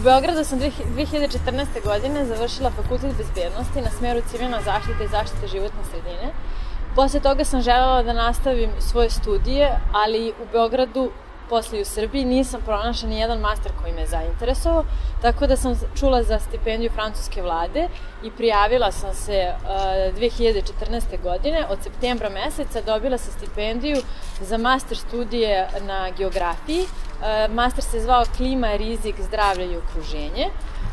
Beogradu sam 2014. godine završila fakultet bezbednosti na smeru civilna zaštita i zaštita životne sredine. Posle toga sam želela da nastavim svoje studije, ali u Beogradu, posle i u Srbiji, nisam pronašla ni jedan master koji me zainteresovao, tako da sam čula za stipendiju francuske vlade i prijavila sam se 2014. godine. Od septembra meseca dobila sam stipendiju za master studije na geografiji. Master se zvao Klima, rizik, zdravlje i okruženje.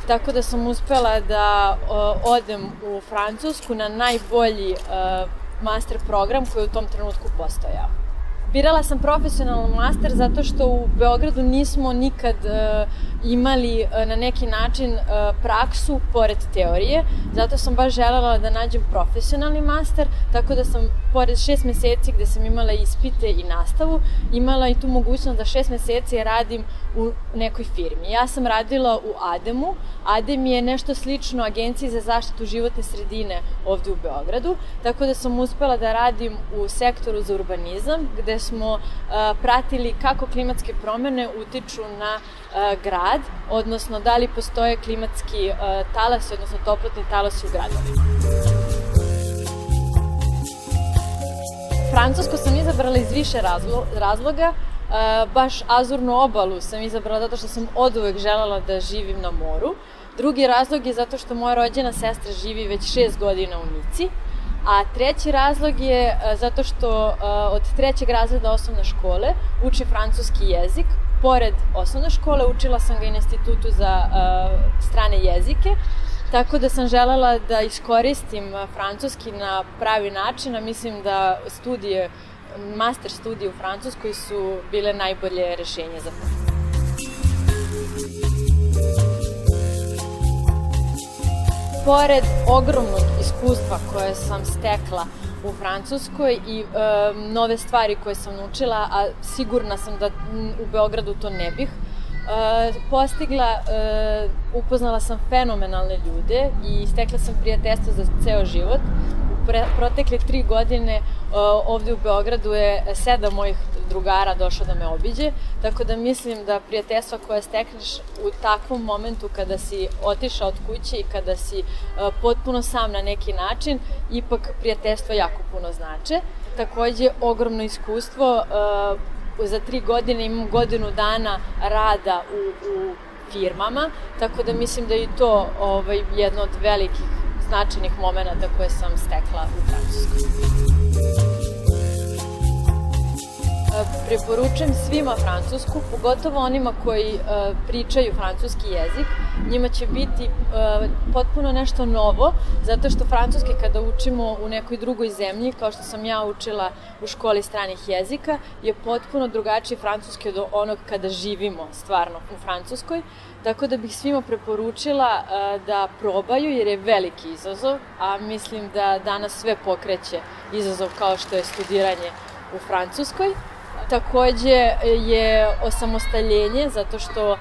Tako da sam uspela da odem u Francusku na najbolji master program koji je u tom trenutku postojao. Birala sam profesionalan master zato što u Beogradu nismo nikad imali na neki način praksu pored teorije, zato sam baš želela da nađem profesionalni master, tako da sam pored 6 meseci gde sam imala ispite i nastavu, imala i tu mogućnost da 6 meseci radim u nekoj firmi. Ja sam radila u ADEM-u. ADEM je nešto slično Agenciji za zaštitu životne sredine ovde u Beogradu, tako da sam uspela da radim u sektoru za urbanizam, gde smo pratili kako klimatske promene utiču na grad, odnosno da li postoje klimatski talasi, odnosno toplotni talasi u gradovima. Francusku sam izabrala iz više razloga. Baš Azurnu obalu sam izabrala zato što sam oduvek želela da živim na moru. Drugi razlog je zato što moja rođena sestra živi već 6 godina u Nici. A treći razlog je zato što od 3. razreda osnovne škole učim francuski jezik. Pored osnovne škole učila sam ga i na Institutu za strane jezike, tako da sam želela da iskoristim francuski na pravi način, a mislim da master studije u Francuskoj su bile najbolje rešenje za to. Pored ogromnog iskustva koje sam stekla u Francuskoj i nove stvari koje sam naučila, a sigurna sam da u Beogradu to ne bih postigla, upoznala sam fenomenalne ljude i stekla sam prijateljstvo za ceo život. U protekle 3 godine ovde u Beogradu je 7 mojih drugara došlo da me obiđe, tako da mislim da prijateljstva koje stekneš u takvom momentu kada si otišao od kuće i kada si potpuno sam na neki način, ipak prijateljstva jako puno znače. Takođe, ogromno iskustvo, za 3 godine imam godinu dana rada u firmama, tako da mislim da je i to jedno od velikih značajnih momenta koje sam stekla u Francuskoj. Preporučujem svima Francusku, pogotovo onima koji pričaju francuski jezik. Njima će biti potpuno nešto novo, zato što francuski kada učimo u nekoj drugoj zemlji, kao što sam ja učila u školi stranih jezika, je potpuno drugačiji francuski od onog kada živimo stvarno u Francuskoj. Tako da bih svima preporučila da probaju, jer je veliki izazov, a mislim da danas sve pokreće izazov kao što je studiranje u Francuskoj. Takođe je osamostaljenje, zato što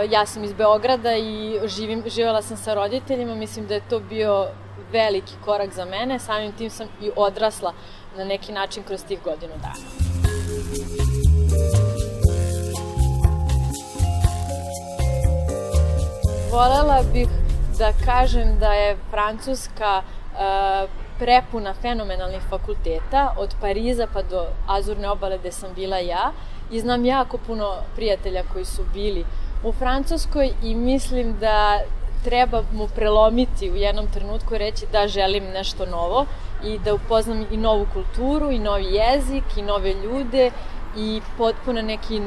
ja sam iz Beograda i živela sam sa roditeljima, mislim da je to bio veliki korak za mene, samim tim sam i odrasla na neki način kroz tih godinu dana. Volela bih da kažem da je Francuska prepuna fenomenalnih fakulteta, od Pariza pa do Azurne obale gde sam bila ja, i znam jako puno prijatelja koji su bili u Francuskoj i mislim da treba mu prelomiti u jednom trenutku i reći da želim nešto novo i da upoznam i novu kulturu i novi jezik i nove ljude i potpuno neki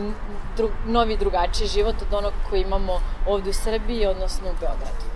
novi drugačiji život od onog koji imamo ovde u Srbiji, odnosno u Beogradu.